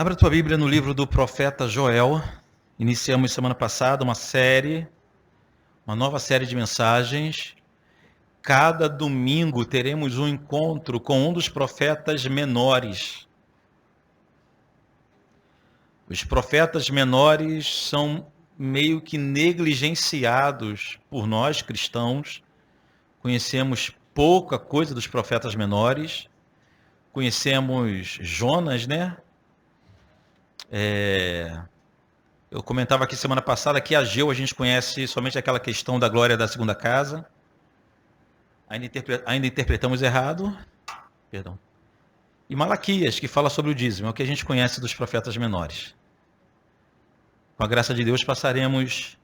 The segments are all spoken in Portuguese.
Abra a tua Bíblia no livro do profeta Joel. Iniciamos semana passada uma nova série de mensagens. Cada domingo teremos um encontro com um dos profetas menores. Os profetas menores são meio que negligenciados por nós cristãos. Conhecemos pouca coisa dos profetas menores. Conhecemos Jonas, né? Eu comentava aqui semana passada que Ageu a gente conhece somente aquela questão da glória da segunda casa. Ainda interpretamos errado. Perdão. E Malaquias, que fala sobre o dízimo, é o que a gente conhece dos profetas menores. Com a graça de Deus passaremos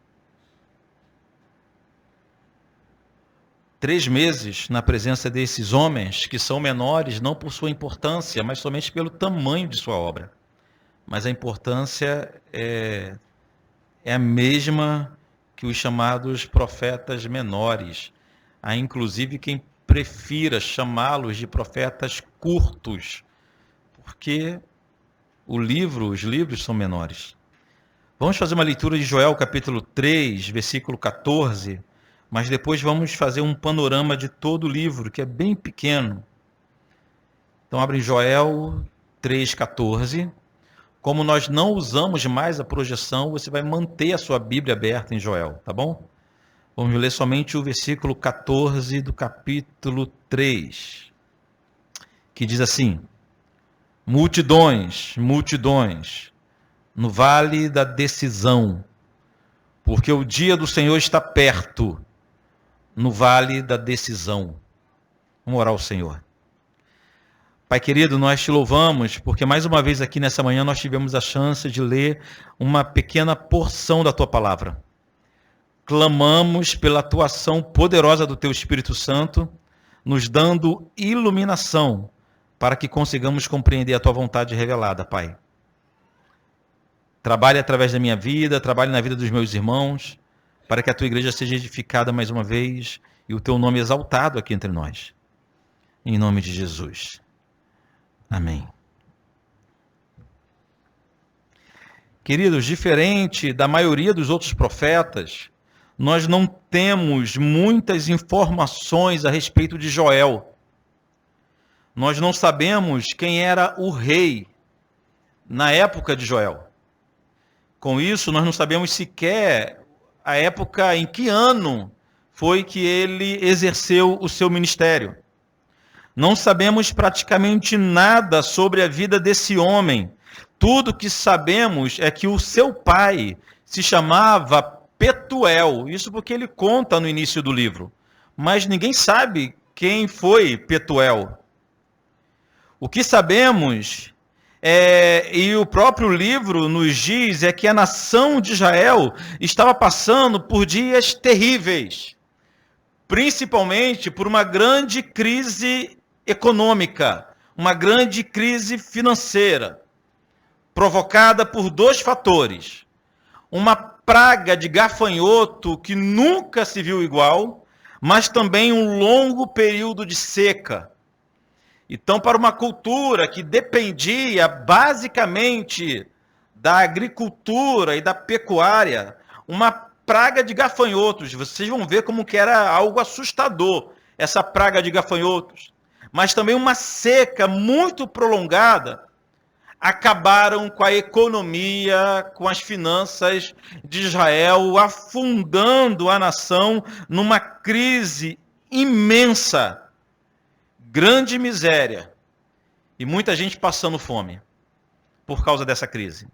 3 meses na presença desses homens que são menores, não por sua importância, mas somente pelo tamanho de sua obra. Mas a importância é a mesma que os chamados profetas menores. Há inclusive quem prefira chamá-los de profetas curtos, porque os livros são menores. Vamos fazer uma leitura de Joel capítulo 3, versículo 14, mas depois vamos fazer um panorama de todo o livro, que é bem pequeno. Então abre Joel 3, 14. Como nós não usamos mais a projeção, você vai manter a sua Bíblia aberta em Joel, tá bom? Vamos ler somente o versículo 14 do capítulo 3, que diz assim: multidões, multidões, no vale da decisão, porque o dia do Senhor está perto, no vale da decisão. Vamos orar ao Senhor. Pai querido, nós te louvamos porque mais uma vez aqui nessa manhã nós tivemos a chance de ler uma pequena porção da tua palavra. Clamamos pela atuação poderosa do teu Espírito Santo, nos dando iluminação para que consigamos compreender a tua vontade revelada, Pai. Trabalhe através da minha vida, trabalhe na vida dos meus irmãos, para que a tua igreja seja edificada mais uma vez e o teu nome exaltado aqui entre nós. Em nome de Jesus. Amém. Queridos, diferente da maioria dos outros profetas, nós não temos muitas informações a respeito de Joel. Nós não sabemos quem era o rei na época de Joel. Com isso, nós não sabemos sequer a época em que ano foi que ele exerceu o seu ministério. Não sabemos praticamente nada sobre a vida desse homem. Tudo que sabemos é que o seu pai se chamava Petuel. Isso porque ele conta no início do livro. Mas ninguém sabe quem foi Petuel. O que sabemos, e o próprio livro nos diz, é que a nação de Israel estava passando por dias terríveis. Principalmente por uma grande crise econômica, uma grande crise financeira, provocada por 2 fatores. Uma praga de gafanhoto que nunca se viu igual, mas também um longo período de seca. Então, para uma cultura que dependia basicamente da agricultura e da pecuária, uma praga de gafanhotos, vocês vão ver como que era algo assustador, essa praga de gafanhotos. Mas também uma seca muito prolongada, acabaram com a economia, com as finanças de Israel, afundando a nação numa crise imensa, grande miséria, e muita gente passando fome por causa dessa crise.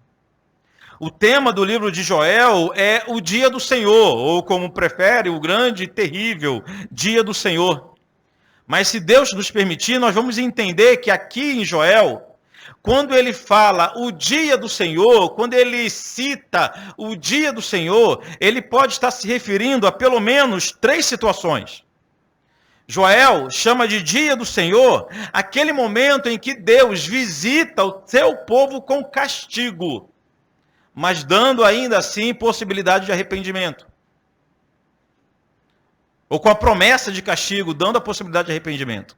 O tema do livro de Joel é o dia do Senhor, ou como prefere, o grande e terrível dia do Senhor. Mas se Deus nos permitir, nós vamos entender que aqui em Joel, quando ele fala o dia do Senhor, quando ele cita o dia do Senhor, ele pode estar se referindo a pelo menos 3 situações. Joel chama de dia do Senhor aquele momento em que Deus visita o seu povo com castigo, mas dando ainda assim possibilidade de arrependimento. Ou com a promessa de castigo, dando a possibilidade de arrependimento.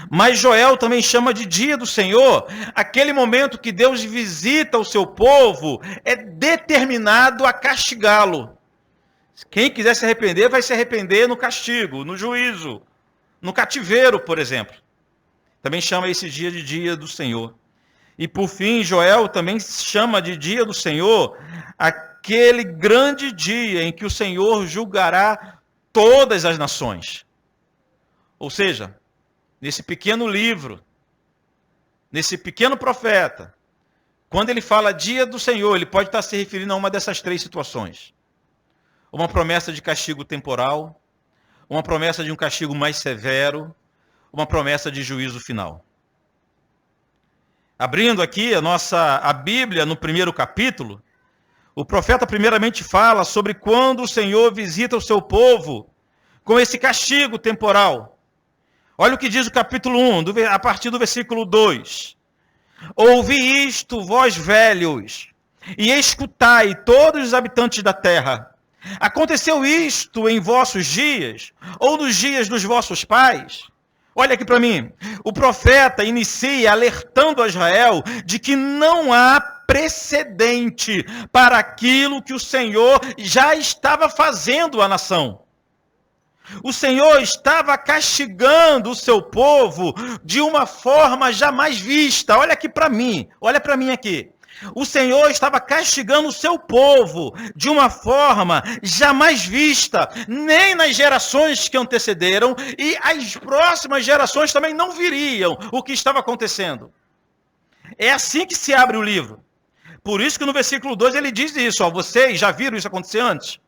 Mas Joel também chama de dia do Senhor, aquele momento que Deus visita o seu povo, é determinado a castigá-lo. Quem quiser se arrepender, vai se arrepender no castigo, no juízo, no cativeiro, por exemplo. Também chama esse dia de dia do Senhor. E por fim, Joel também chama de dia do Senhor aquele grande dia em que o Senhor julgará todas as nações. Ou seja, nesse pequeno livro, nesse pequeno profeta, quando ele fala dia do Senhor, ele pode estar se referindo a uma dessas três situações. Uma promessa de castigo temporal, uma promessa de um castigo mais severo, uma promessa de juízo final. Abrindo aqui a Bíblia no primeiro capítulo, o profeta primeiramente fala sobre quando o Senhor visita o seu povo com esse castigo temporal. Olha o que diz o capítulo 1, a partir do versículo 2. Ouvi isto, vós velhos, e escutai todos os habitantes da terra. Aconteceu isto em vossos dias, ou nos dias dos vossos pais? Olha aqui para mim. O profeta inicia alertando a Israel de que não há precedente para aquilo que o Senhor já estava fazendo à nação. O Senhor estava castigando o seu povo de uma forma jamais vista. Olha aqui para mim, olha para mim aqui. O Senhor estava castigando o seu povo de uma forma jamais vista, nem nas gerações que antecederam, e as próximas gerações também não viriam o que estava acontecendo. É assim que se abre o livro. Por isso que no versículo 2 ele diz isso, ó, vocês já viram isso acontecer antes?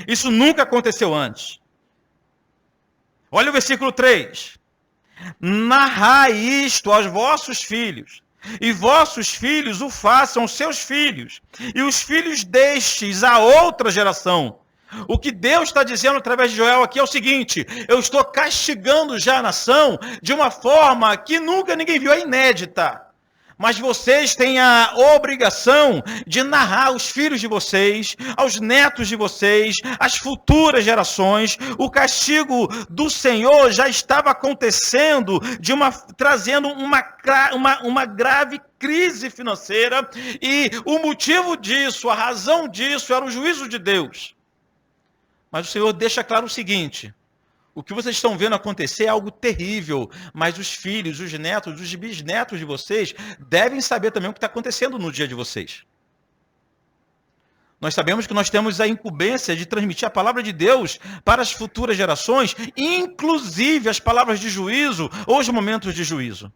Isso nunca aconteceu antes. Olha o versículo 3. Narrai isto aos vossos filhos, e vossos filhos o façam aos seus filhos, e os filhos destes a outra geração. O que Deus está dizendo através de Joel aqui é o seguinte: eu estou castigando já a nação de uma forma que nunca ninguém viu, é inédita. Mas vocês têm a obrigação de narrar aos filhos de vocês, aos netos de vocês, às futuras gerações. O castigo do Senhor já estava acontecendo, trazendo uma grave crise financeira. E o motivo disso, a razão disso, era o juízo de Deus. Mas o Senhor deixa claro o seguinte: o que vocês estão vendo acontecer é algo terrível, mas os filhos, os netos, os bisnetos de vocês devem saber também o que está acontecendo no dia de vocês. Nós sabemos que nós temos a incumbência de transmitir a palavra de Deus para as futuras gerações, inclusive as palavras de juízo ou os momentos de juízo.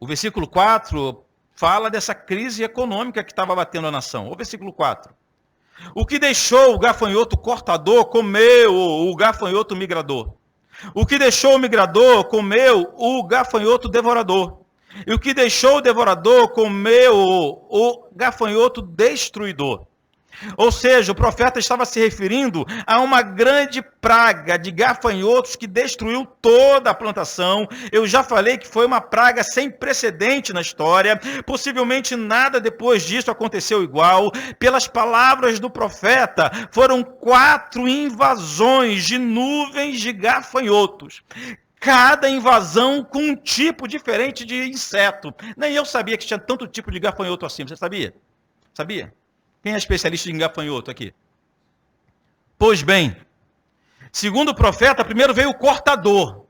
O versículo 4 fala dessa crise econômica que estava batendo a nação. O versículo 4. O que deixou o gafanhoto cortador comeu o gafanhoto migrador. O que deixou o migrador comeu o gafanhoto devorador. E o que deixou o devorador comeu o gafanhoto destruidor. Ou seja, o profeta estava se referindo a uma grande praga de gafanhotos que destruiu toda a plantação. Eu já falei que foi uma praga sem precedente na história. Possivelmente nada depois disso aconteceu igual. Pelas palavras do profeta, foram 4 invasões de nuvens de gafanhotos. Cada invasão com um tipo diferente de inseto. Nem eu sabia que tinha tanto tipo de gafanhoto assim. Você sabia? Sabia? Quem é especialista em gafanhoto aqui? Pois bem, segundo o profeta, primeiro veio o cortador.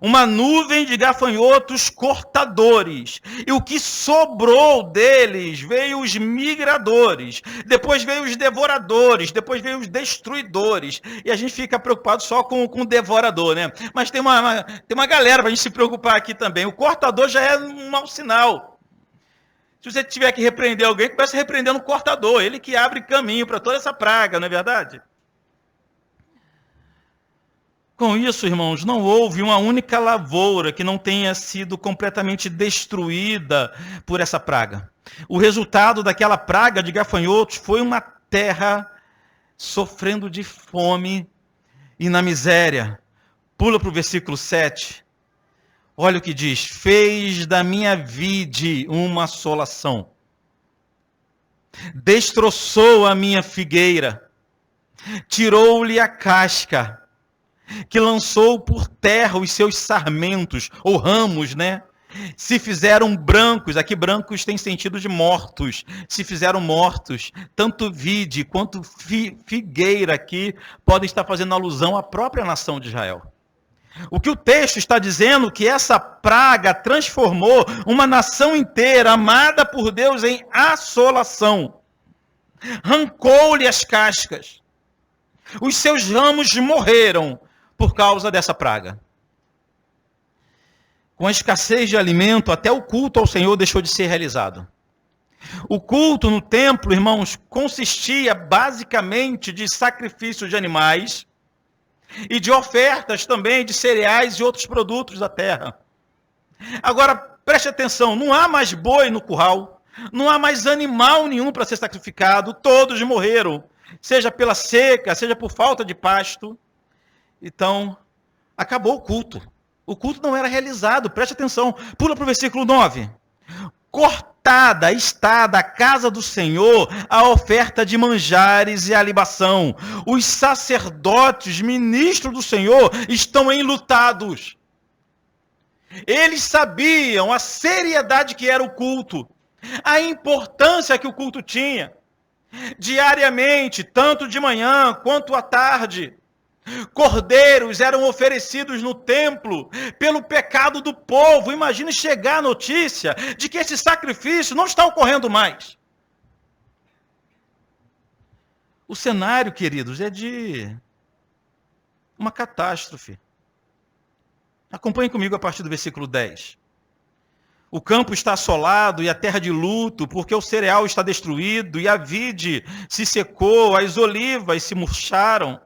Uma nuvem de gafanhotos cortadores. E o que sobrou deles veio os migradores. Depois veio os devoradores. Depois veio os destruidores. E a gente fica preocupado só com o devorador, né? Mas tem uma galera para a gente se preocupar aqui também. O cortador já é um mau sinal. Se você tiver que repreender alguém, começa repreendendo o cortador. Ele que abre caminho para toda essa praga, não é verdade? Com isso, irmãos, não houve uma única lavoura que não tenha sido completamente destruída por essa praga. O resultado daquela praga de gafanhotos foi uma terra sofrendo de fome e na miséria. Pula para o versículo 7. Olha o que diz: fez da minha vide uma assolação, destroçou a minha figueira, tirou-lhe a casca, que lançou por terra os seus sarmentos, ou ramos, né? Se fizeram brancos, aqui brancos tem sentido de mortos, se fizeram mortos, tanto vide quanto figueira aqui podem estar fazendo alusão à própria nação de Israel. O que o texto está dizendo que essa praga transformou uma nação inteira, amada por Deus, em assolação. Arrancou-lhe as cascas. Os seus ramos morreram por causa dessa praga. Com a escassez de alimento, até o culto ao Senhor deixou de ser realizado. O culto no templo, irmãos, consistia basicamente de sacrifício de animais e de ofertas também de cereais e outros produtos da terra. Agora, preste atenção, não há mais boi no curral, não há mais animal nenhum para ser sacrificado, todos morreram, seja pela seca, seja por falta de pasto. Então, acabou o culto. O culto não era realizado, preste atenção, pula para o versículo 9. Cortada está da casa do Senhor a oferta de manjares e a libação. Os sacerdotes, ministros do Senhor, estão enlutados. Eles sabiam a seriedade que era o culto, a importância que o culto tinha. Diariamente, tanto de manhã quanto à tarde, cordeiros eram oferecidos no templo pelo pecado do povo. Imagine chegar a notícia de que esse sacrifício não está ocorrendo mais. O cenário, queridos, é de uma catástrofe. Acompanhe comigo a partir do versículo 10. O campo está assolado e a terra de luto, porque o cereal está destruído e a vide se secou, as olivas se murcharam.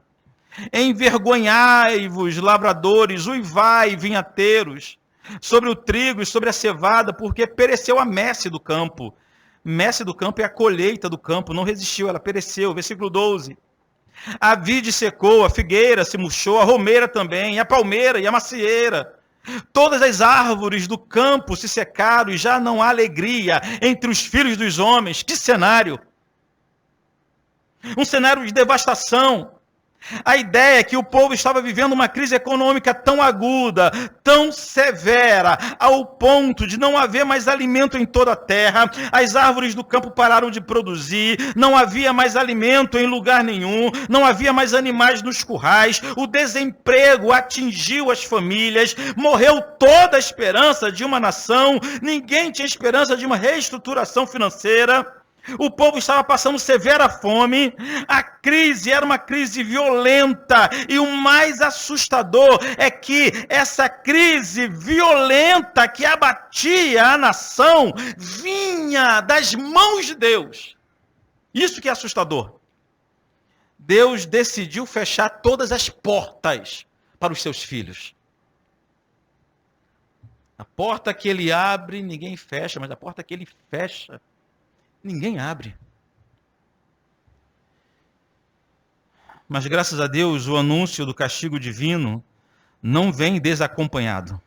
Envergonhai-vos, lavradores, uivai, vinhateiros, sobre o trigo e sobre a cevada, porque pereceu a messe do campo. Messe do campo é a colheita do campo, não resistiu, ela pereceu. Versículo 12. A vide secou, a figueira se murchou, a romeira também, a palmeira e a macieira. Todas as árvores do campo se secaram e já não há alegria entre os filhos dos homens. Que cenário! Um cenário de devastação. A ideia é que o povo estava vivendo uma crise econômica tão aguda, tão severa, ao ponto de não haver mais alimento em toda a terra, as árvores do campo pararam de produzir, não havia mais alimento em lugar nenhum, não havia mais animais nos currais, o desemprego atingiu as famílias, morreu toda a esperança de uma nação, ninguém tinha esperança de uma reestruturação financeira. O povo estava passando severa fome, a crise era uma crise violenta, e o mais assustador é que essa crise violenta que abatia a nação vinha das mãos de Deus. Isso que é assustador. Deus decidiu fechar todas as portas para os seus filhos. A porta que ele abre, ninguém fecha, mas a porta que ele fecha, ninguém abre. Mas graças a Deus, o anúncio do castigo divino não vem desacompanhado.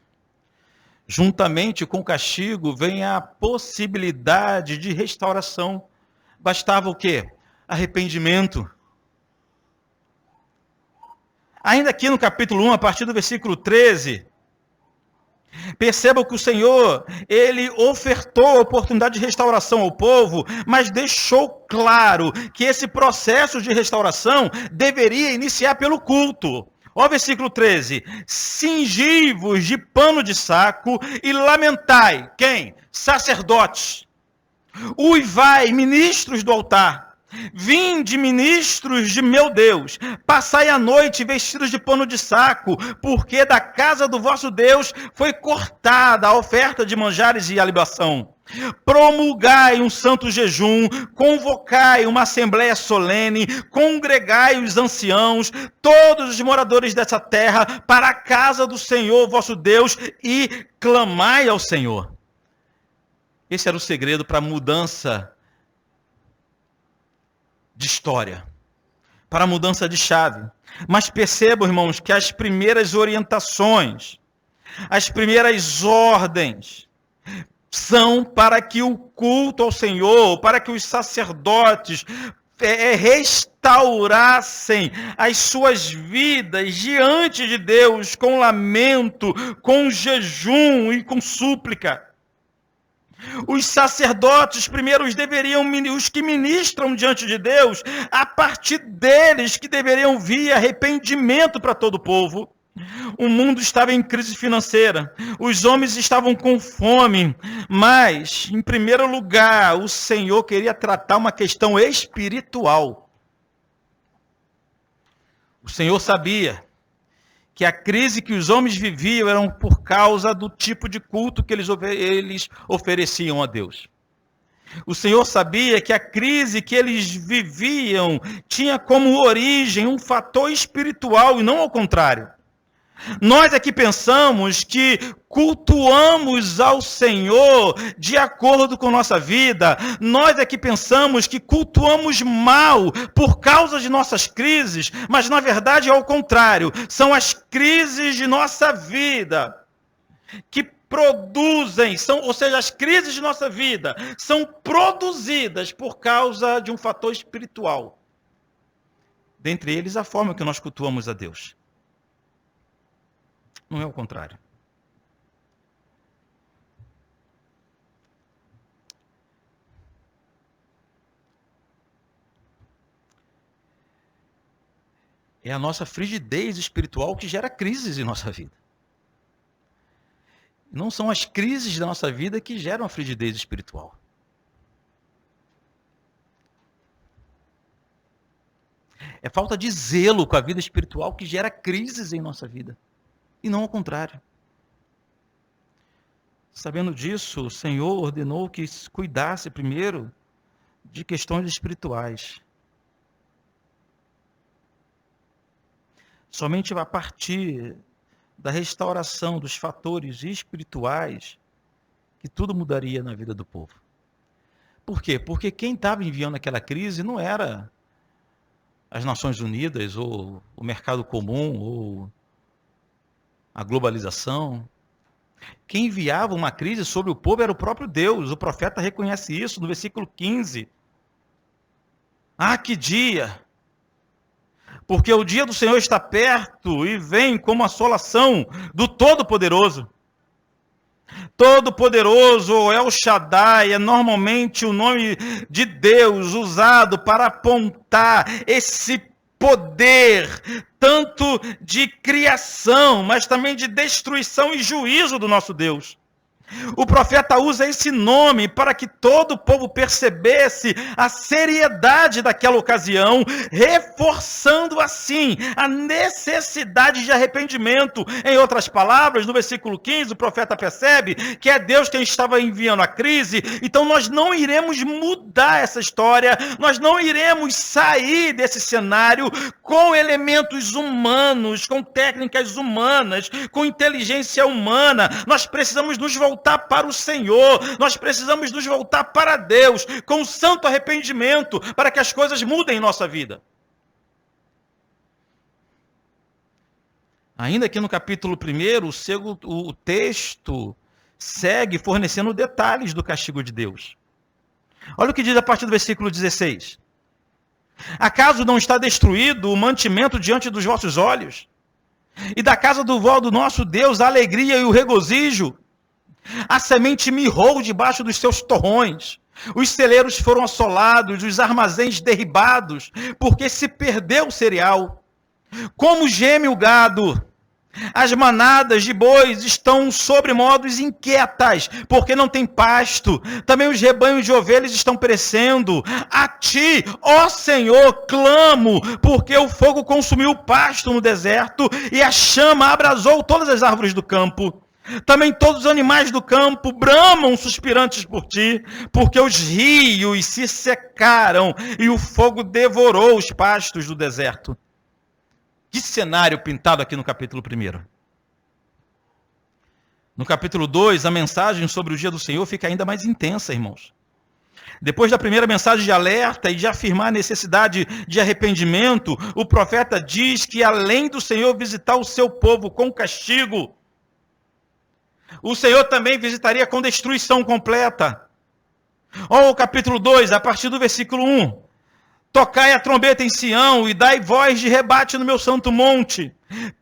Juntamente com o castigo vem a possibilidade de restauração. Bastava o quê? Arrependimento. Ainda aqui no capítulo 1, a partir do versículo 13, percebam que o Senhor, ele ofertou a oportunidade de restauração ao povo, mas deixou claro que esse processo de restauração deveria iniciar pelo culto. Ó, versículo 13. Cingi-vos de pano de saco e lamentai. Quem? Sacerdotes. Uivai, ministros do altar. Vinde, ministros de meu Deus, passai a noite vestidos de pano de saco, porque da casa do vosso Deus foi cortada a oferta de manjares e a libação. Promulgai um santo jejum, convocai uma assembleia solene, congregai os anciãos, todos os moradores dessa terra, para a casa do Senhor vosso Deus, e clamai ao Senhor. Esse era o segredo para a mudança de história, para a mudança de chave. Mas percebam, irmãos, que as primeiras orientações, as primeiras ordens, são para que o culto ao Senhor, para que os sacerdotes restaurassem as suas vidas diante de Deus com lamento, com jejum e com súplica. Os sacerdotes primeiros deveriam, os que ministram diante de Deus, a partir deles que deveriam vir arrependimento para todo o povo. O mundo estava em crise financeira, os homens estavam com fome, mas, em primeiro lugar, o Senhor queria tratar uma questão espiritual. O Senhor sabia que a crise que os homens viviam era por causa do tipo de culto que eles ofereciam a Deus. O Senhor sabia que a crise que eles viviam tinha como origem um fator espiritual e não ao contrário. Nós aqui pensamos que cultuamos ao Senhor de acordo com nossa vida. Nós aqui pensamos que cultuamos mal por causa de nossas crises, mas na verdade é ao contrário. São as crises de nossa vida que produzem, ou seja, as crises de nossa vida são produzidas por causa de um fator espiritual. Dentre eles, a forma que nós cultuamos a Deus. Não é o contrário. É a nossa frigidez espiritual que gera crises em nossa vida. Não são as crises da nossa vida que geram a frigidez espiritual. É falta de zelo com a vida espiritual que gera crises em nossa vida. E não ao contrário. Sabendo disso, o Senhor ordenou que cuidasse primeiro de questões espirituais. Somente a partir da restauração dos fatores espirituais que tudo mudaria na vida do povo. Por quê? Porque quem estava enviando aquela crise não era as Nações Unidas, ou o mercado comum, ou a globalização. Quem enviava uma crise sobre o povo era o próprio Deus. O profeta reconhece isso no versículo 15. Ah, que dia! Porque o dia do Senhor está perto e vem como assolação do Todo-Poderoso. Todo-Poderoso, El Shaddai, é normalmente o nome de Deus usado para apontar esse poder, tanto de criação, mas também de destruição e juízo do nosso Deus. O profeta usa esse nome para que todo o povo percebesse a seriedade daquela ocasião, reforçando assim a necessidade de arrependimento. Em outras palavras, no versículo 15, o profeta percebe que é Deus quem estava enviando a crise, então nós não iremos mudar essa história, nós não iremos sair desse cenário com elementos humanos, com técnicas humanas, com inteligência humana. Nós precisamos nos voltar para o Senhor, nós precisamos nos voltar para Deus, com um santo arrependimento, para que as coisas mudem em nossa vida. Ainda que no capítulo 1, o texto segue fornecendo detalhes do castigo de Deus. Olha o que diz a partir do versículo 16. Acaso não está destruído o mantimento diante dos vossos olhos? E da casa do nosso Deus a alegria e o regozijo? A semente mirrou debaixo dos seus torrões. Os celeiros foram assolados, os armazéns derribados, porque se perdeu o cereal. Como geme o gado, as manadas de bois estão sobremodos inquietas, porque não tem pasto. Também os rebanhos de ovelhas estão perecendo. A ti, ó Senhor, clamo, porque o fogo consumiu o pasto no deserto e a chama abrasou todas as árvores do campo. Também todos os animais do campo bramam suspirantes por ti, porque os rios se secaram e o fogo devorou os pastos do deserto. Que cenário pintado aqui no capítulo 1. No capítulo 2, a mensagem sobre o dia do Senhor fica ainda mais intensa, irmãos. Depois da primeira mensagem de alerta e de afirmar a necessidade de arrependimento, o profeta diz que além do Senhor visitar o seu povo com castigo, o Senhor também visitaria com destruição completa. Olha o capítulo 2, a partir do versículo 1. Tocai a trombeta em Sião e dai voz de rebate no meu santo monte.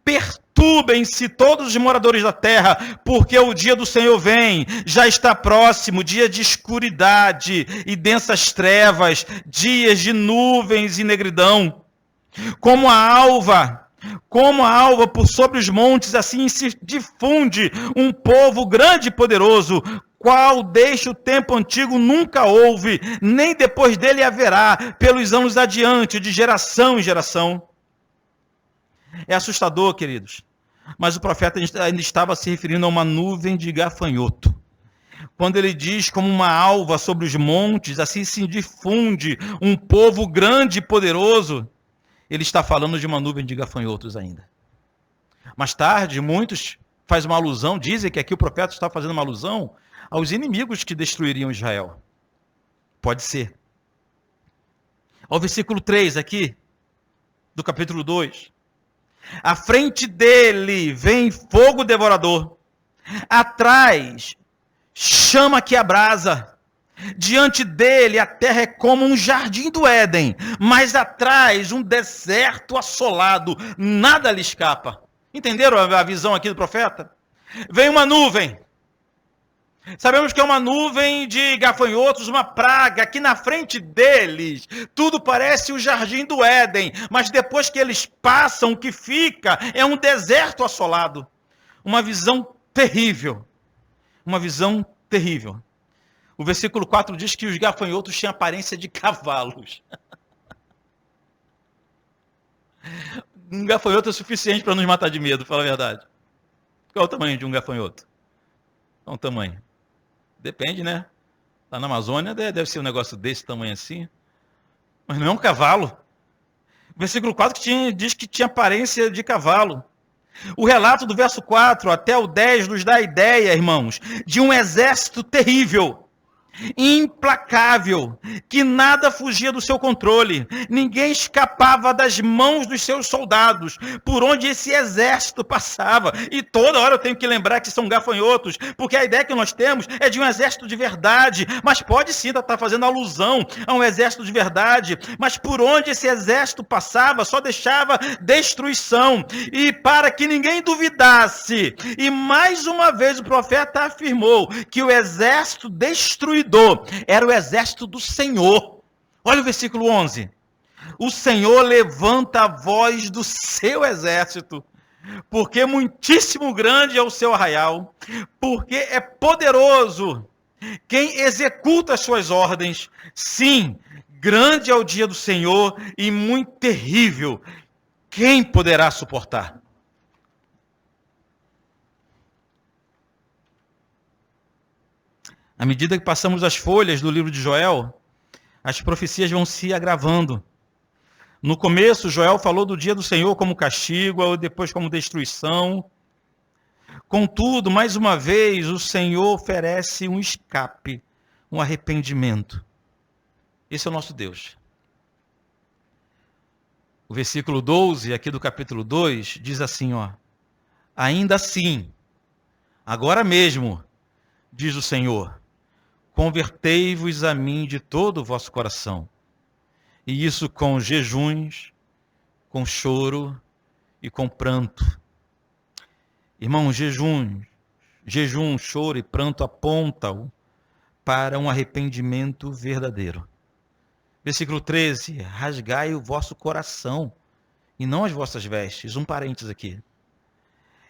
Perturbem-se todos os moradores da terra, porque o dia do Senhor vem, já está próximo, dia de escuridade e densas trevas, dias de nuvens e negridão. Como a alva por sobre os montes, assim se difunde um povo grande e poderoso, qual desde o tempo antigo nunca houve, nem depois dele haverá, pelos anos adiante, de geração em geração. É assustador, queridos, mas o profeta ainda estava se referindo a uma nuvem de gafanhoto. Quando ele diz como uma alva sobre os montes, assim se difunde um povo grande e poderoso, ele está falando de uma nuvem de gafanhotos ainda. Mais tarde, muitos fazem uma alusão, dizem que aqui o profeta está fazendo uma alusão aos inimigos que destruiriam Israel. Pode ser. Ao versículo 3 aqui, do capítulo 2. À frente dele vem fogo devorador. Atrás, chama que abrasa. Diante dele a terra é como um jardim do Éden, mas atrás um deserto assolado, nada lhe escapa. Entenderam a visão aqui do profeta? Vem uma nuvem. Sabemos que é uma nuvem de gafanhotos, uma praga, que na frente deles tudo parece o jardim do Éden, mas depois que eles passam, o que fica é um deserto assolado. Uma visão terrível. Uma visão terrível. O versículo 4 diz que os gafanhotos tinham aparência de cavalos. Um gafanhoto é suficiente para nos matar de medo, fala a verdade. Qual é o tamanho de um gafanhoto? Qual é o tamanho? Depende, né? Lá na Amazônia deve ser um negócio desse tamanho assim. Mas não é um cavalo. O versículo 4 diz que tinha aparência de cavalo. O relato do verso 4 até o 10 nos dá a ideia, irmãos, de um exército terrível, implacável, que nada fugia do seu controle, ninguém escapava das mãos dos seus soldados, por onde esse exército passava, e toda hora eu tenho que lembrar que são gafanhotos, porque a ideia que nós temos é de um exército de verdade, mas pode sim estar fazendo alusão a um exército de verdade, mas por onde esse exército passava, só deixava destruição, e para que ninguém duvidasse, e mais uma vez o profeta afirmou que o exército destruidor era o exército do Senhor. Olha o versículo 11. O Senhor levanta a voz do seu exército, porque muitíssimo grande é o seu arraial, porque é poderoso quem executa as suas ordens. Sim, grande é o dia do Senhor e muito terrível. Quem poderá suportar? À medida que passamos as folhas do livro de Joel, as profecias vão se agravando. No começo, Joel falou do dia do Senhor como castigo, depois como destruição. Contudo, mais uma vez, o Senhor oferece um escape, um arrependimento. Esse é o nosso Deus. O versículo 12, aqui do capítulo 2, diz assim, ó: ainda assim, agora mesmo, diz o Senhor, convertei-vos a mim de todo o vosso coração, e isso com jejuns, com choro e com pranto. Irmão, jejum, choro e pranto apontam para um arrependimento verdadeiro. Versículo 13, rasgai o vosso coração, e não as vossas vestes. Um parênteses aqui.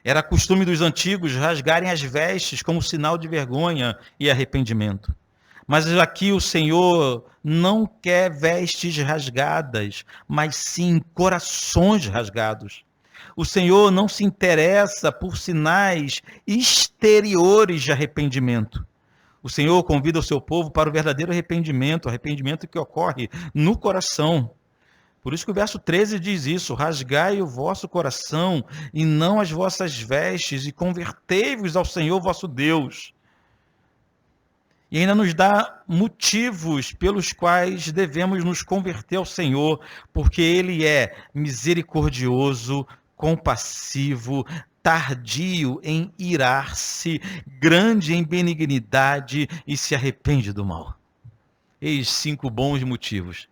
Era costume dos antigos rasgarem as vestes como sinal de vergonha e arrependimento. Mas aqui o Senhor não quer vestes rasgadas, mas sim corações rasgados. O Senhor não se interessa por sinais exteriores de arrependimento. O Senhor convida o seu povo para o verdadeiro arrependimento, arrependimento que ocorre no coração. Por isso que o verso 13 diz isso: rasgai o vosso coração e não as vossas vestes, e convertei-vos ao Senhor vosso Deus. E ainda nos dá motivos pelos quais devemos nos converter ao Senhor, porque Ele é misericordioso, compassivo, tardio em irar-se, grande em benignidade e se arrepende do mal. Eis 5 bons motivos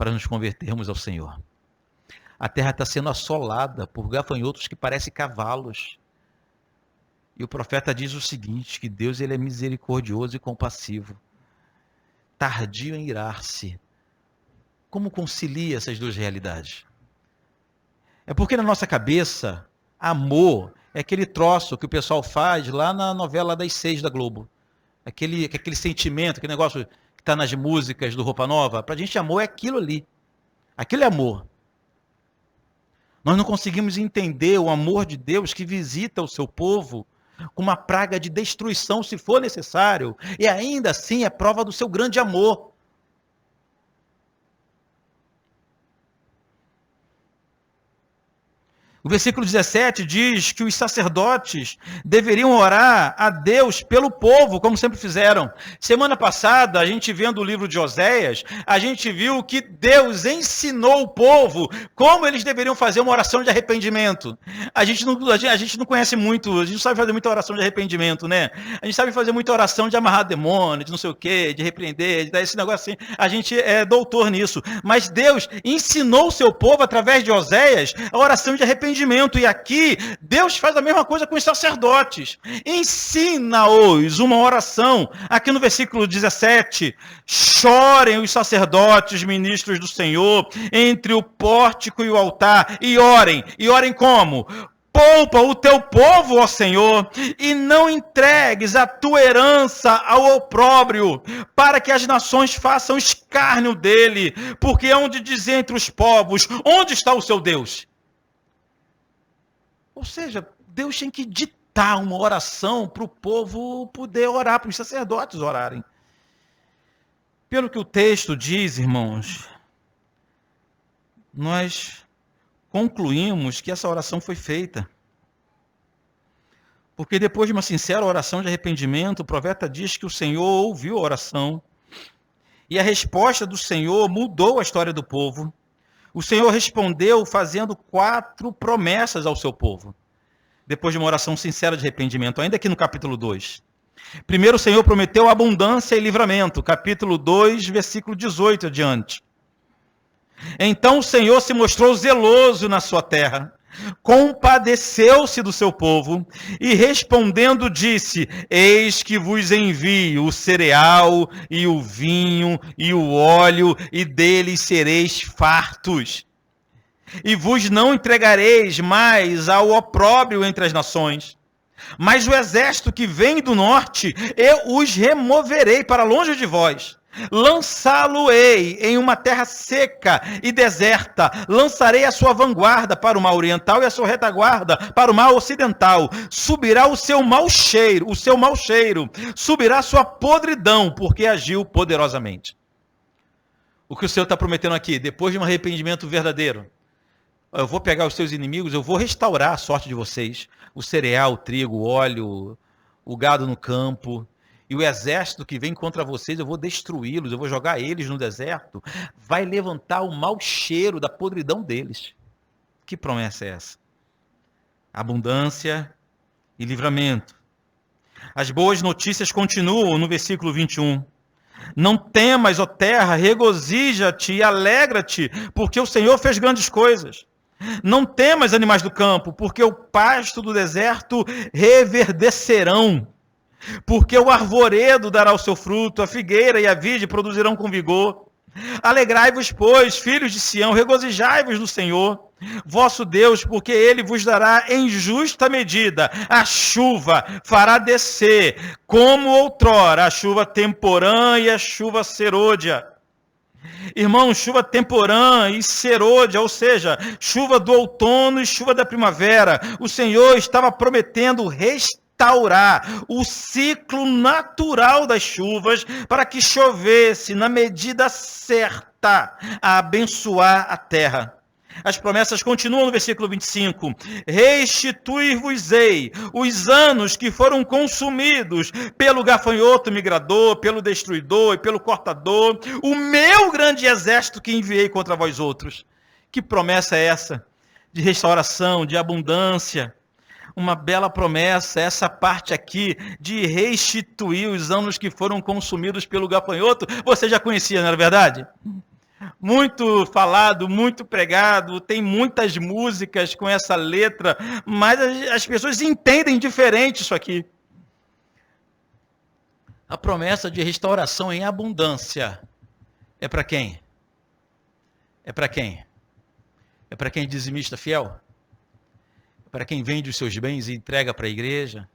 para nos convertermos ao Senhor. A terra está sendo assolada por gafanhotos que parecem cavalos. E o profeta diz o seguinte, que Deus ele é misericordioso e compassivo, tardio em irar-se. Como concilia essas duas realidades? É porque na nossa cabeça, amor é aquele troço que o pessoal faz lá na novela das 6 da Globo. Aquele sentimento, aquele negócio que está nas músicas do Roupa Nova. Para a gente, amor é aquilo ali. Aquilo é amor. Nós não conseguimos entender o amor de Deus que visita o seu povo com uma praga de destruição, se for necessário. E ainda assim é prova do seu grande amor. O versículo 17 diz que os sacerdotes deveriam orar a Deus pelo povo, como sempre fizeram. Semana passada, a gente vendo o livro de Oséias, a gente viu que Deus ensinou o povo como eles deveriam fazer uma oração de arrependimento. A gente não conhece muito, a gente não sabe fazer muita oração de arrependimento, né? A gente sabe fazer muita oração de amarrar demônio, de não sei o quê, de repreender, de dar esse negócio assim. A gente é doutor nisso. Mas Deus ensinou o seu povo, através de Oséias, a oração de arrependimento. E aqui, Deus faz a mesma coisa com os sacerdotes. Ensina-os uma oração. Aqui no versículo 17, chorem os sacerdotes, ministros do Senhor, entre o pórtico e o altar, e orem. E orem como? Poupa o teu povo, ó Senhor, e não entregues a tua herança ao opróbrio, para que as nações façam escárnio dele, porque é onde dizer entre os povos, onde está o seu Deus? Ou seja, Deus tem que ditar uma oração para o povo poder orar, para os sacerdotes orarem. Pelo que o texto diz, irmãos, nós concluímos que essa oração foi feita. Porque depois de uma sincera oração de arrependimento, o profeta diz que o Senhor ouviu a oração. E a resposta do Senhor mudou a história do povo. O Senhor respondeu fazendo 4 promessas ao seu povo, depois de uma oração sincera de arrependimento, ainda aqui no capítulo 2. Primeiro, o Senhor prometeu abundância e livramento, capítulo 2, versículo 18 adiante. Então o Senhor se mostrou zeloso na sua terra, compadeceu-se do seu povo e respondendo disse: eis que vos envio o cereal e o vinho e o óleo e deles sereis fartos. E vos não entregareis mais ao opróbrio entre as nações. Mas o exército que vem do norte, eu os removerei para longe de vós. Lançá-lo-ei em uma terra seca e deserta. Lançarei a sua vanguarda para o mar oriental e a sua retaguarda para o mar ocidental. Subirá o seu mau cheiro, subirá a sua podridão, porque agiu poderosamente. O que o Senhor está prometendo aqui, depois de um arrependimento verdadeiro, eu vou pegar os seus inimigos, eu vou restaurar a sorte de vocês. O cereal, o trigo, o óleo, o gado no campo. E o exército que vem contra vocês, eu vou destruí-los, eu vou jogar eles no deserto. Vai levantar o mau cheiro da podridão deles. Que promessa é essa? Abundância e livramento. As boas notícias continuam no versículo 21. Não temas, ó terra, regozija-te e alegra-te, porque o Senhor fez grandes coisas. Não temas, animais do campo, porque o pasto do deserto reverdecerão. Porque o arvoredo dará o seu fruto, a figueira e a vide produzirão com vigor. Alegrai-vos, pois, filhos de Sião, regozijai-vos no Senhor, vosso Deus, porque ele vos dará em justa medida a chuva, fará descer, como outrora, a chuva temporã e a chuva serôdia. Irmãos, chuva temporã e serôdia, ou seja, chuva do outono e chuva da primavera. O Senhor estava prometendo restaurar o ciclo natural das chuvas para que chovesse na medida certa a abençoar a terra. As promessas continuam no versículo 25. Restituir-vos-ei os anos que foram consumidos pelo gafanhoto migrador, pelo destruidor e pelo cortador, o meu grande exército que enviei contra vós outros. Que promessa é essa? De restauração, de abundância. Uma bela promessa, essa parte aqui de restituir os anos que foram consumidos pelo gafanhoto. Você já conhecia, não era verdade? muito falado, muito pregado, tem muitas músicas com essa letra, mas as pessoas entendem diferente isso aqui. A promessa de restauração em abundância é para quem? É para quem? É para quem é dizimista fiel? É para quem vende os seus bens e entrega para a igreja?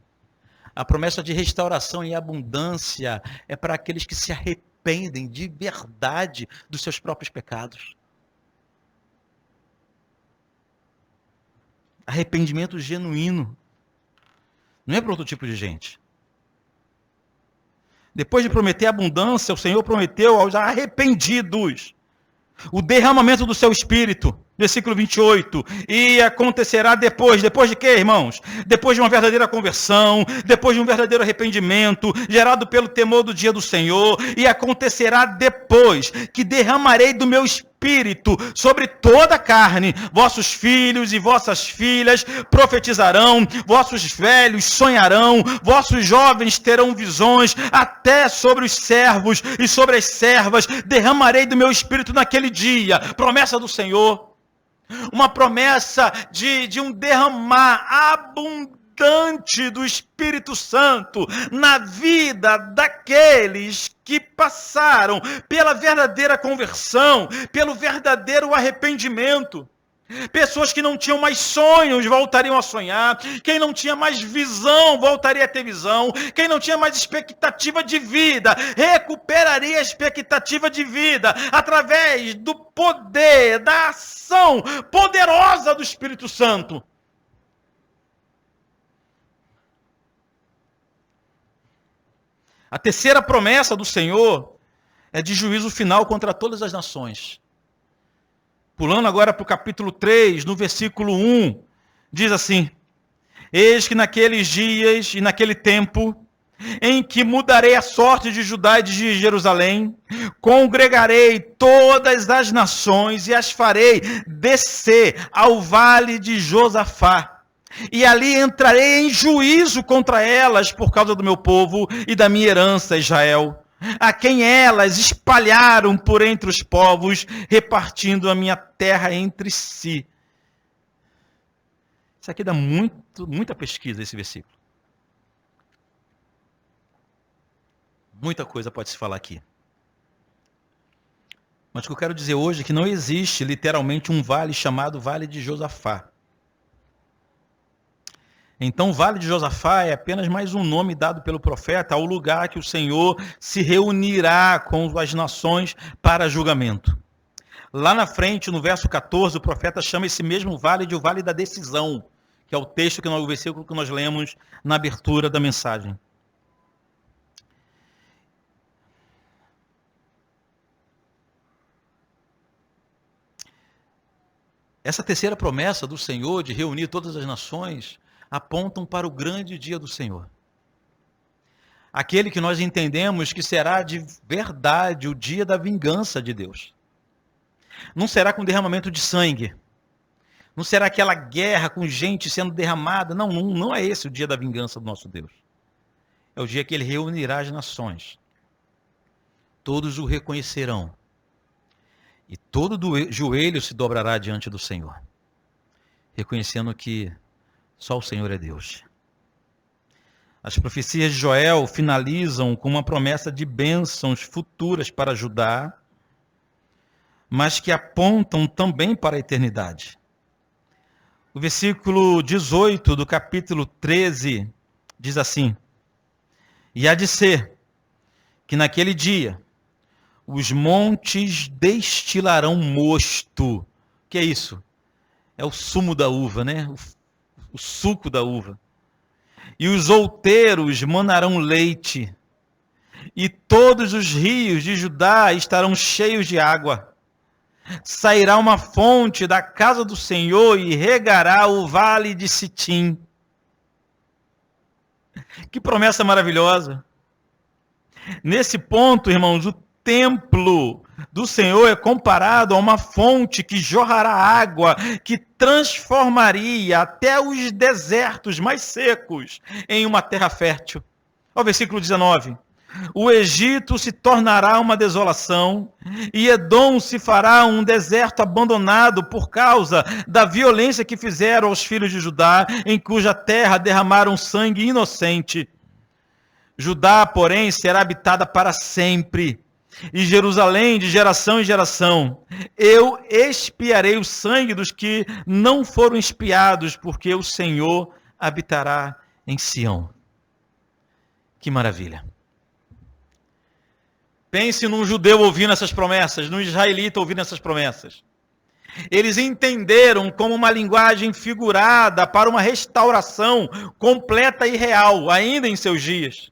A promessa de restauração em abundância é para aqueles que se arrependem de verdade dos seus próprios pecados. Arrependimento genuíno. Não é para outro tipo de gente. Depois de prometer abundância, o Senhor prometeu aos arrependidos o derramamento do seu espírito. Versículo 28. E acontecerá depois de quê, irmãos? Depois de uma verdadeira conversão, depois de um verdadeiro arrependimento, gerado pelo temor do dia do Senhor. E acontecerá depois que derramarei do meu espírito sobre toda a carne. Vossos filhos e vossas filhas profetizarão, vossos velhos sonharão, vossos jovens terão visões, até sobre os servos e sobre as servas derramarei do meu espírito naquele dia. Promessa do Senhor. Uma promessa de um derramar abundante do Espírito Santo na vida daqueles que passaram pela verdadeira conversão, pelo verdadeiro arrependimento. Pessoas que não tinham mais sonhos voltariam a sonhar. Quem não tinha mais visão voltaria a ter visão. Quem não tinha mais expectativa de vida recuperaria a expectativa de vida através do poder, da ação poderosa do Espírito Santo. A terceira promessa do Senhor é de juízo final contra todas as nações. Pulando agora para o capítulo 3, no versículo 1, diz assim: eis que naqueles dias e naquele tempo, em que mudarei a sorte de Judá e de Jerusalém, congregarei todas as nações e as farei descer ao vale de Josafá. E ali entrarei em juízo contra elas por causa do meu povo e da minha herança, Israel, a quem elas espalharam por entre os povos, repartindo a minha terra entre si. Isso aqui dá muita pesquisa, esse versículo. Muita coisa pode se falar aqui. Mas o que eu quero dizer hoje é que não existe literalmente um vale chamado Vale de Josafá. Então, o Vale de Josafá é apenas mais um nome dado pelo profeta ao lugar que o Senhor se reunirá com as nações para julgamento. Lá na frente, no verso 14, o profeta chama esse mesmo vale de o Vale da Decisão, que é o texto, o versículo que nós lemos na abertura da mensagem. Essa terceira promessa do Senhor de reunir todas as nações apontam para o grande dia do Senhor. Aquele que nós entendemos que será de verdade o dia da vingança de Deus. Não será com derramamento de sangue. Não será aquela guerra com gente sendo derramada. Não é esse o dia da vingança do nosso Deus. É o dia que ele reunirá as nações. Todos o reconhecerão. E todo joelho se dobrará diante do Senhor. Reconhecendo que só o Senhor é Deus. As profecias de Joel finalizam com uma promessa de bênçãos futuras para Judá, mas que apontam também para a eternidade. O versículo 18 do capítulo 13 diz assim: e há de ser que naquele dia os montes destilarão mosto. O que é isso? É o sumo da uva, né? O suco da uva. E os outeiros manarão leite, e todos os rios de Judá estarão cheios de água. Sairá uma fonte da casa do Senhor e regará o vale de Sitim. Que promessa maravilhosa. Nesse ponto, irmãos, o templo do Senhor é comparado a uma fonte que jorrará água, que transformaria até os desertos mais secos em uma terra fértil. Olha o versículo 19. O Egito se tornará uma desolação, e Edom se fará um deserto abandonado por causa da violência que fizeram aos filhos de Judá, em cuja terra derramaram sangue inocente. Judá, porém, será habitada para sempre, e Jerusalém de geração em geração. Eu expiarei o sangue dos que não foram expiados, porque o Senhor habitará em Sião. Que maravilha! Pense num judeu ouvindo essas promessas, num israelita ouvindo essas promessas. Eles entenderam como uma linguagem figurada para uma restauração completa e real, ainda em seus dias.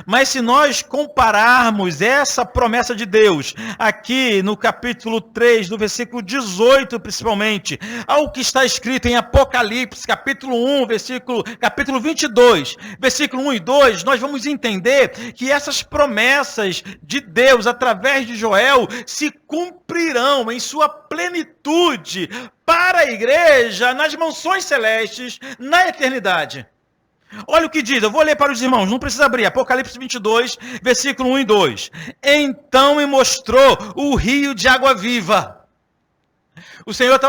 Mas se nós compararmos essa promessa de Deus, aqui no capítulo 3, no versículo 18 principalmente, ao que está escrito em Apocalipse, capítulo 1, capítulo 22, versículo 1 e 2, nós vamos entender que essas promessas de Deus, através de Joel, se cumprirão em sua plenitude para a igreja, nas mansões celestes, na eternidade. Olha o que diz, eu vou ler para os irmãos, não precisa abrir, Apocalipse 22, versículo 1 e 2. Então me mostrou o rio de água viva. O Senhor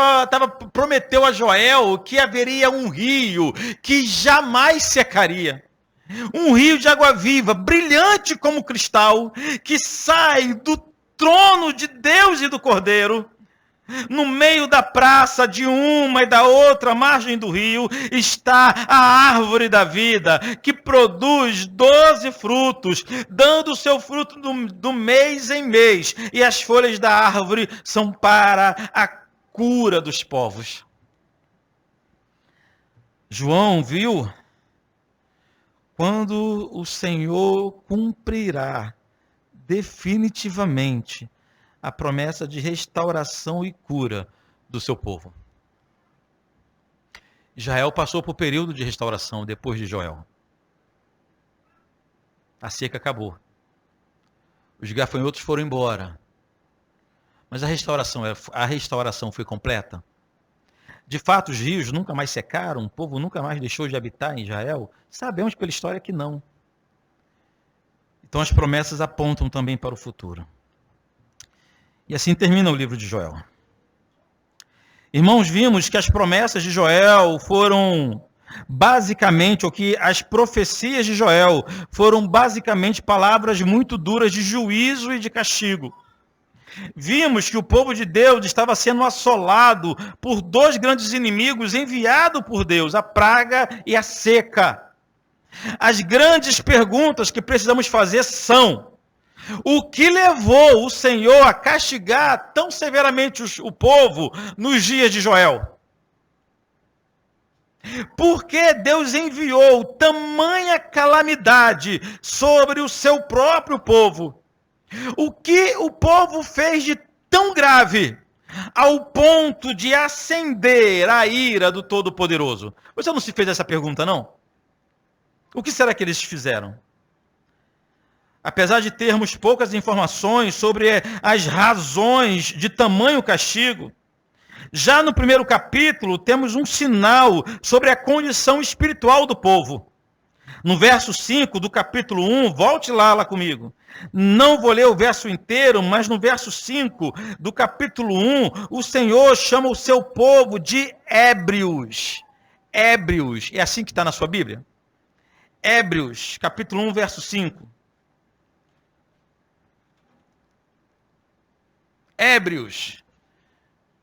prometeu a Joel que haveria um rio que jamais secaria. Um rio de água viva, brilhante como cristal, que sai do trono de Deus e do Cordeiro. No meio da praça, de uma e da outra margem do rio, está a árvore da vida, que produz 12 frutos, dando o seu fruto do mês em mês. E as folhas da árvore são para a cura dos povos. João viu quando o Senhor cumprirá definitivamente a promessa de restauração e cura do seu povo. Israel passou por um período de restauração depois de Joel. A seca acabou. Os gafanhotos foram embora. Mas a restauração foi completa? De fato, os rios nunca mais secaram, o povo nunca mais deixou de habitar em Israel? Sabemos pela história que não. Então as promessas apontam também para o futuro. E assim termina o livro de Joel. Irmãos, vimos que as promessas de Joel foram basicamente, ou que as profecias de Joel foram basicamente palavras muito duras de juízo e de castigo. Vimos que o povo de Deus estava sendo assolado por dois grandes inimigos enviados por Deus, a praga e a seca. As grandes perguntas que precisamos fazer são: o que levou o Senhor a castigar tão severamente o povo nos dias de Joel? Por que Deus enviou tamanha calamidade sobre o seu próprio povo? O que o povo fez de tão grave ao ponto de acender a ira do Todo-Poderoso? Você não se fez essa pergunta, não? O que será que eles fizeram? Apesar de termos poucas informações sobre as razões de tamanho castigo, já no primeiro capítulo temos um sinal sobre a condição espiritual do povo. No verso 5 do capítulo 1, volte lá comigo. Não vou ler o verso inteiro, mas no verso 5 do capítulo 1, o Senhor chama o seu povo de ébrios. Ébrios, é assim que está na sua Bíblia? Ébrios, capítulo 1, verso 5. Ébrios,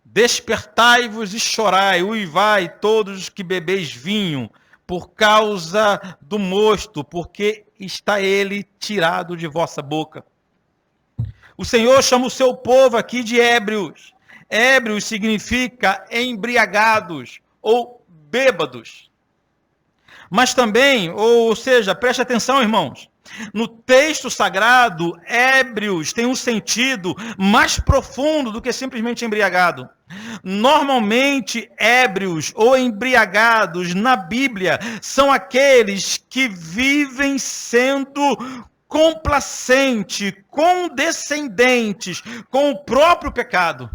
despertai-vos e chorai, uivai todos os que bebeis vinho, por causa do mosto, porque está ele tirado de vossa boca. O Senhor chama o seu povo aqui de ébrios. Ébrios significa embriagados ou bêbados. Mas também, ou seja, preste atenção, irmãos, no texto sagrado, ébrios tem um sentido mais profundo do que simplesmente embriagado. Normalmente, ébrios ou embriagados na Bíblia são aqueles que vivem sendo complacentes, condescendentes com o próprio pecado,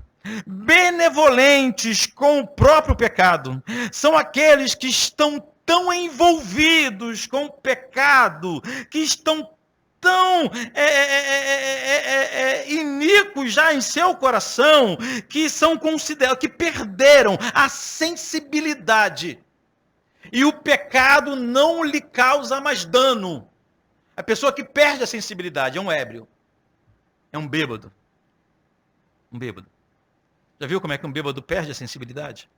benevolentes com o próprio pecado. São aqueles que estão tão envolvidos com o pecado, que estão tão iníquos já em seu coração, que são considerados, que perderam a sensibilidade. E o pecado não lhe causa mais dano. A pessoa que perde a sensibilidade é um ébrio. É um bêbado. Um bêbado. Já viu como é que um bêbado perde a sensibilidade?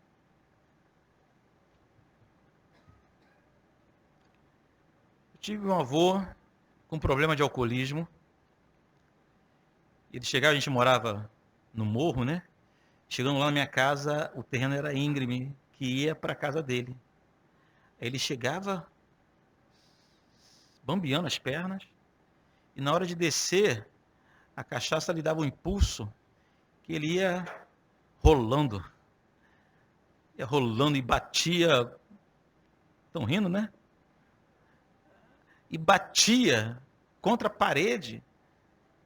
Eu tive um avô com problema de alcoolismo. Ele chegava, a gente morava no morro, né? Chegando lá na minha casa, o terreno era íngreme, que ia para a casa dele. Aí ele chegava bambeando as pernas, e na hora de descer, a cachaça lhe dava um impulso, que ele ia rolando e batia, estão rindo, né? E batia contra a parede,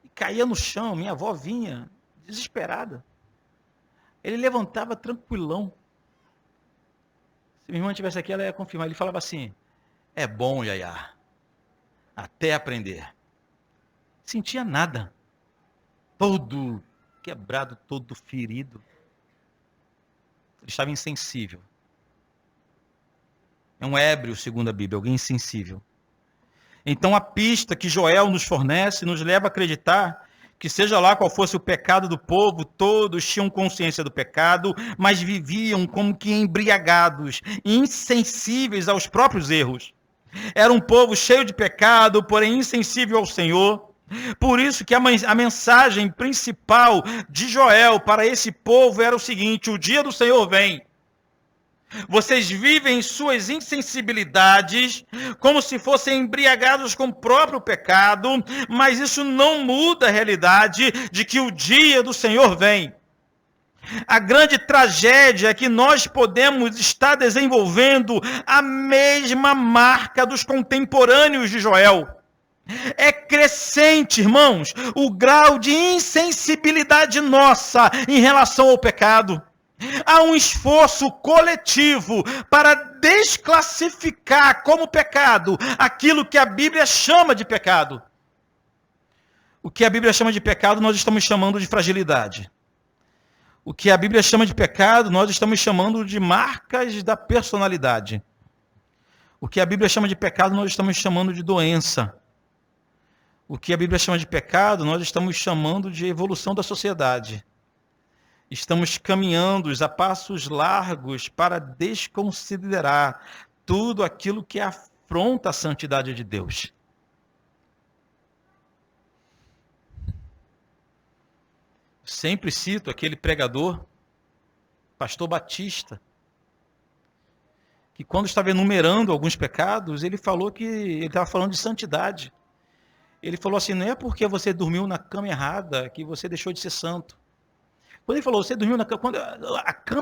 e caía no chão. Minha avó vinha, desesperada. Ele levantava tranquilão. Se minha irmã estivesse aqui, ela ia confirmar. Ele falava assim: é bom, Yaya, até aprender. Sentia nada. Todo quebrado, todo ferido. Ele estava insensível. É um ébrio, segundo a Bíblia, alguém insensível. Então a pista que Joel nos fornece nos leva a acreditar que, seja lá qual fosse o pecado do povo, todos tinham consciência do pecado, mas viviam como que embriagados, insensíveis aos próprios erros. Era um povo cheio de pecado, porém insensível ao Senhor. Por isso que a mensagem principal de Joel para esse povo era o seguinte: o dia do Senhor vem. Vocês vivem suas insensibilidades como se fossem embriagados com o próprio pecado, mas isso não muda a realidade de que o dia do Senhor vem. A grande tragédia é que nós podemos estar desenvolvendo a mesma marca dos contemporâneos de Joel. É crescente, irmãos, o grau de insensibilidade nossa em relação ao pecado. Há um esforço coletivo para desclassificar como pecado aquilo que a Bíblia chama de pecado. O que a Bíblia chama de pecado, nós estamos chamando de fragilidade. O que a Bíblia chama de pecado, nós estamos chamando de marcas da personalidade. O que a Bíblia chama de pecado, nós estamos chamando de doença. O que a Bíblia chama de pecado, nós estamos chamando de evolução da sociedade. Estamos caminhando a passos largos para desconsiderar tudo aquilo que afronta a santidade de Deus. Sempre cito aquele pregador, pastor Batista, que quando estava enumerando alguns pecados, ele falou que ele estava falando de santidade. Ele falou assim: não é porque você dormiu na cama errada que você deixou de ser santo. Quando ele falou, você dormiu na cama,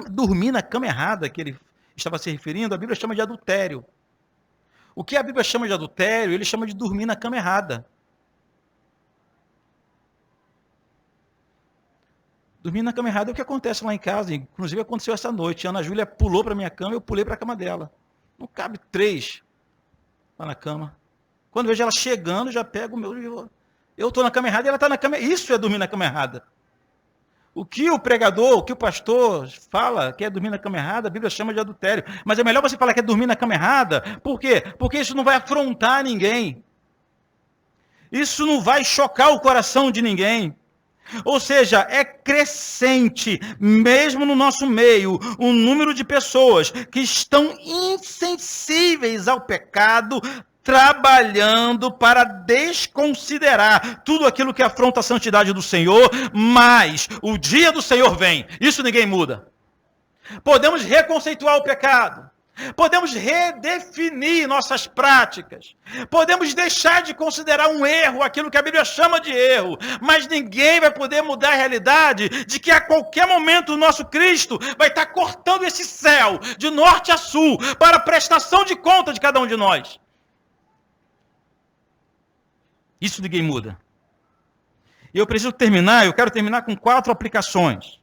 dormir na cama errada, que ele estava se referindo, a Bíblia chama de adultério. O que a Bíblia chama de adultério, ele chama de dormir na cama errada. Dormir na cama errada é o que acontece lá em casa, inclusive aconteceu essa noite. A Ana Júlia pulou para a minha cama, eu pulei para a cama dela. Não cabe 3 lá na cama. Quando vejo ela chegando, já pego o meu... Eu estou na cama errada e ela está na cama... Isso é dormir na cama errada. O que o pregador, o que o pastor fala que é dormir na cama errada, a Bíblia chama de adultério. Mas é melhor você falar que é dormir na cama errada. Por quê? Porque isso não vai afrontar ninguém. Isso não vai chocar o coração de ninguém. Ou seja, é crescente, mesmo no nosso meio, o número de pessoas que estão insensíveis ao pecado, trabalhando para desconsiderar tudo aquilo que afronta a santidade do Senhor, mas o dia do Senhor vem, isso ninguém muda. Podemos reconceituar o pecado, podemos redefinir nossas práticas, podemos deixar de considerar um erro aquilo que a Bíblia chama de erro, mas ninguém vai poder mudar a realidade de que a qualquer momento o nosso Cristo vai estar cortando esse céu de norte a sul para a prestação de conta de cada um de nós. Isso ninguém muda. E eu preciso terminar, eu quero terminar com 4 aplicações.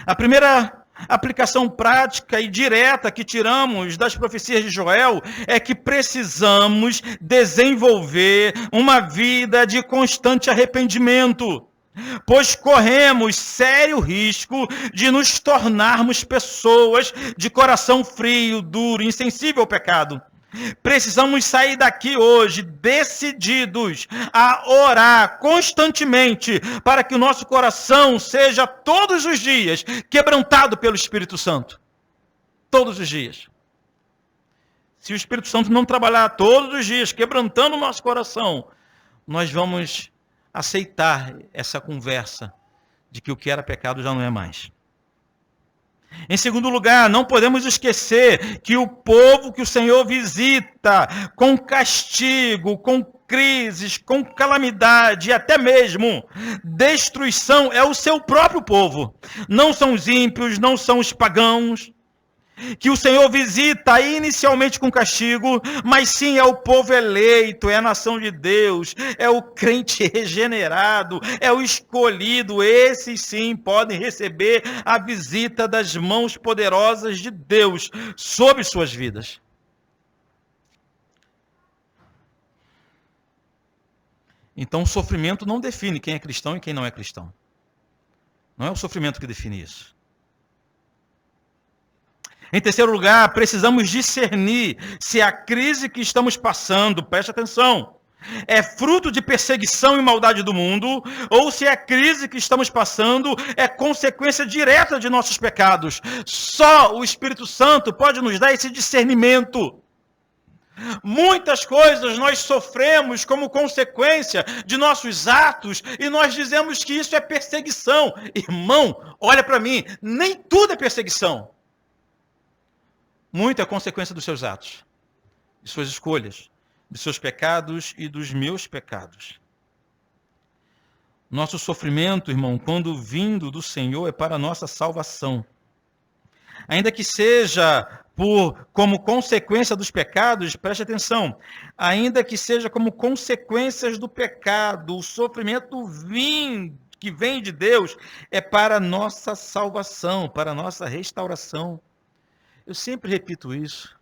A primeira A aplicação prática e direta que tiramos das profecias de Joel é que precisamos desenvolver uma vida de constante arrependimento, pois corremos sério risco de nos tornarmos pessoas de coração frio, duro, insensível ao pecado. Precisamos sair daqui hoje decididos a orar constantemente para que o nosso coração seja todos os dias quebrantado pelo Espírito Santo. Todos os dias. Se o Espírito Santo não trabalhar todos os dias quebrantando o nosso coração, nós vamos aceitar essa conversa de que o que era pecado já não é mais. Em segundo lugar, não podemos esquecer que o povo que o Senhor visita com castigo, com crises, com calamidade e até mesmo destruição é o seu próprio povo. Não são os ímpios, não são os pagãos, que o Senhor visita inicialmente com castigo, mas sim é o povo eleito, é a nação de Deus, é o crente regenerado, é o escolhido. Esses sim podem receber a visita das mãos poderosas de Deus sobre suas vidas. Então o sofrimento não define quem é cristão e quem não é cristão. Não é o sofrimento que define isso. Em terceiro lugar, precisamos discernir se a crise que estamos passando, preste atenção, é fruto de perseguição e maldade do mundo, ou se a crise que estamos passando é consequência direta de nossos pecados. Só o Espírito Santo pode nos dar esse discernimento. Muitas coisas nós sofremos como consequência de nossos atos e nós dizemos que isso é perseguição. Irmão, olha para mim, nem tudo é perseguição. Muito é consequência dos seus atos, de suas escolhas, dos seus pecados e dos meus pecados. Nosso sofrimento, irmão, quando vindo do Senhor, é para a nossa salvação. Ainda que seja como consequência dos pecados, preste atenção, ainda que seja como consequências do pecado, o sofrimento que vem de Deus é para a nossa salvação, para a nossa restauração. Eu sempre repito isso.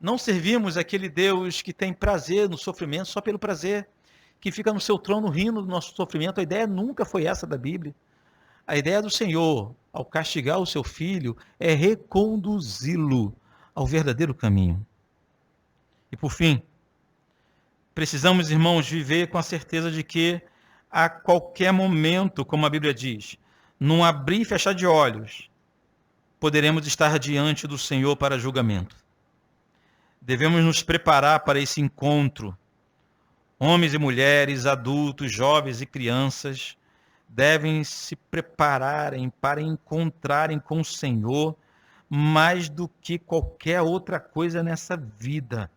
Não servimos aquele Deus que tem prazer no sofrimento só pelo prazer, que fica no seu trono rindo do nosso sofrimento. A ideia nunca foi essa da Bíblia. A ideia do Senhor, ao castigar o seu filho, é reconduzi-lo ao verdadeiro caminho. E por fim, precisamos, irmãos, viver com a certeza de que a qualquer momento, como a Bíblia diz, num abrir e fechar de olhos, poderemos estar diante do Senhor para julgamento. Devemos nos preparar para esse encontro. Homens e mulheres, adultos, jovens e crianças devem se prepararem para encontrarem com o Senhor mais do que qualquer outra coisa nessa vida.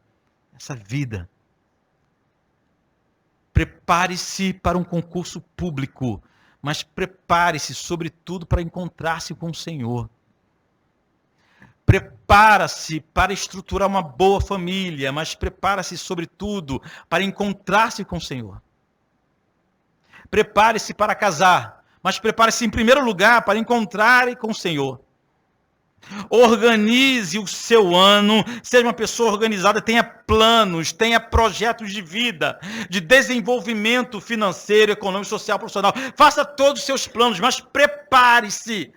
Prepare-se para um concurso público, mas prepare-se, sobretudo, para encontrar-se com o Senhor. Prepara-se para estruturar uma boa família, mas prepara-se, sobretudo, para encontrar-se com o Senhor. Prepare-se para casar, mas prepare-se, em primeiro lugar, para encontrar com o Senhor. Organize o seu ano, seja uma pessoa organizada, tenha planos, tenha projetos de vida, de desenvolvimento financeiro, econômico, social, profissional. Faça todos os seus planos, mas prepare-se,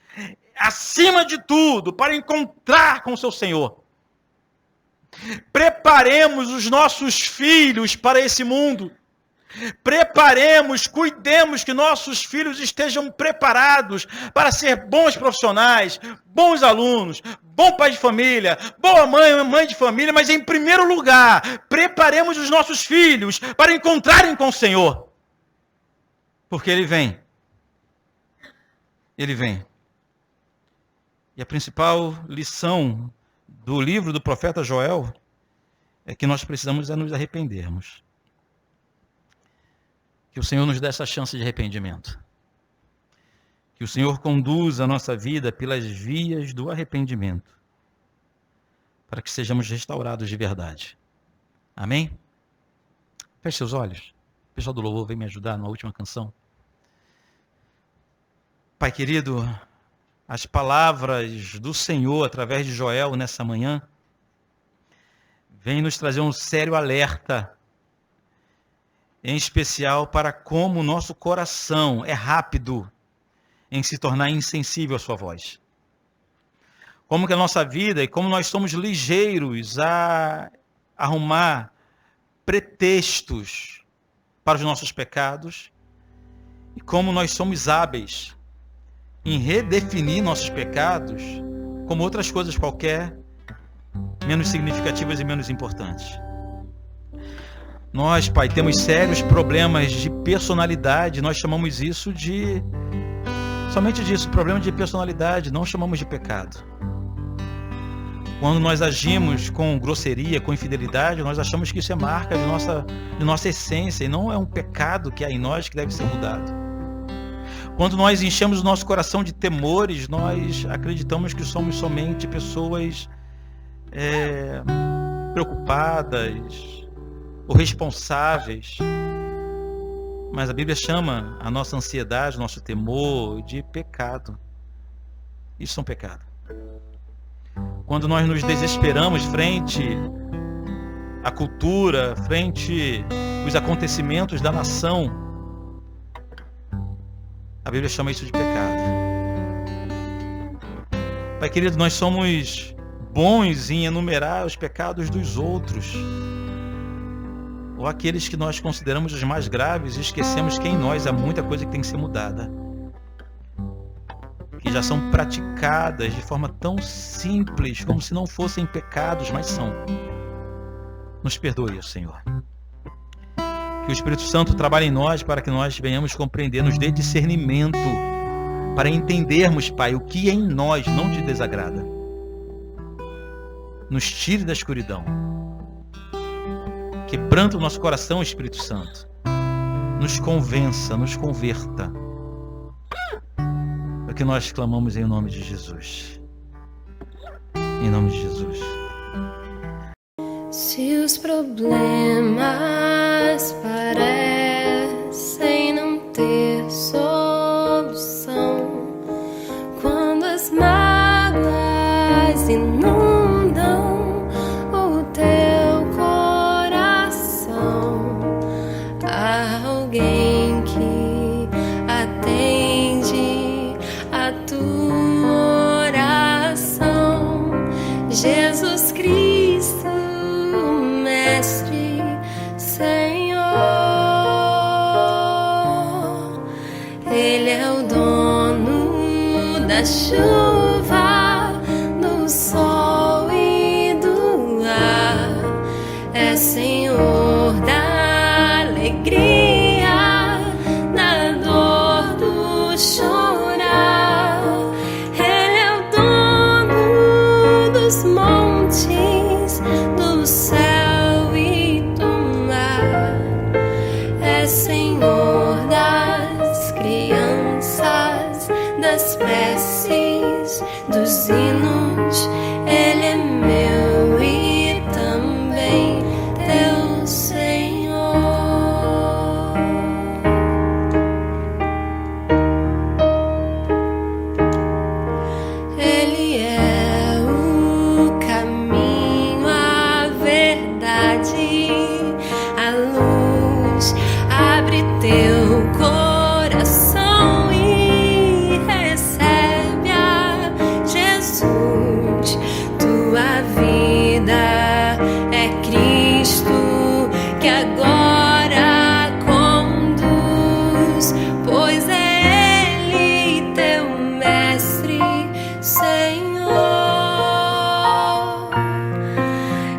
acima de tudo, para encontrar com o seu Senhor. Preparemos os nossos filhos para esse mundo. Preparemos, cuidemos que nossos filhos estejam preparados para ser bons profissionais, bons alunos, bom pai de família, boa mãe de família, mas em primeiro lugar, preparemos os nossos filhos para encontrarem com o Senhor. Porque Ele vem. Ele vem. E a principal lição do livro do profeta Joel é que nós precisamos nos arrependermos. Que o Senhor nos dê essa chance de arrependimento. Que o Senhor conduza a nossa vida pelas vias do arrependimento. Para que sejamos restaurados de verdade. Amém? Feche seus olhos. O pessoal do louvor vem me ajudar na última canção. Pai querido, as palavras do Senhor através de Joel nessa manhã vêm nos trazer um sério alerta, em especial para como o nosso coração é rápido em se tornar insensível à sua voz. Como que a nossa vida e como nós somos ligeiros a arrumar pretextos para os nossos pecados e como nós somos hábeis em redefinir nossos pecados como outras coisas qualquer, menos significativas e menos importantes. Nós, Pai, temos sérios problemas de personalidade, nós chamamos isso de... somente disso, problema de personalidade, não chamamos de pecado. Quando nós agimos com grosseria, com infidelidade, nós achamos que isso é marca de nossa essência e não é um pecado que há em nós que deve ser mudado. Quando nós enchemos o nosso coração de temores, nós acreditamos que somos somente pessoas preocupadas ou responsáveis. Mas a Bíblia chama a nossa ansiedade, o nosso temor de pecado. Isso é um pecado. Quando nós nos desesperamos frente à cultura, frente aos acontecimentos da nação, a Bíblia chama isso de pecado. Pai querido, nós somos bons em enumerar os pecados dos outros, ou aqueles que nós consideramos os mais graves, e esquecemos que em nós há muita coisa que tem que ser mudada, que já são praticadas de forma tão simples, como se não fossem pecados, mas são. Nos perdoe, Senhor. Que o Espírito Santo trabalhe em nós para que nós venhamos compreender, nos dê discernimento, para entendermos, Pai, o que em nós não te desagrada. Nos tire da escuridão. Quebranta o nosso coração, Espírito Santo. Nos convença, nos converta. É o que nós clamamos em nome de Jesus. Em nome de Jesus. Se os problemas parecem não ter solução, quando as mágoas inundam o teu coração, há alguém que atende a tua oração. Jesus Cristo, Mestre, Senhor, Ele é o dono da chuva, do sol e do ar, é Senhor da alegria, da dor, do chorar. Ele é o dono dos montes, do céu e do mar, é Senhor das crianças, das preces, dos hinos. Ele é meu e também teu Senhor. Ele é o caminho, a verdade, a luz. Abre teu coração e recebe a Jesus. Tua vida é Cristo que agora conduz, pois é Ele teu Mestre, Senhor.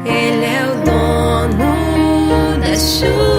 Ele é o dono da chuva,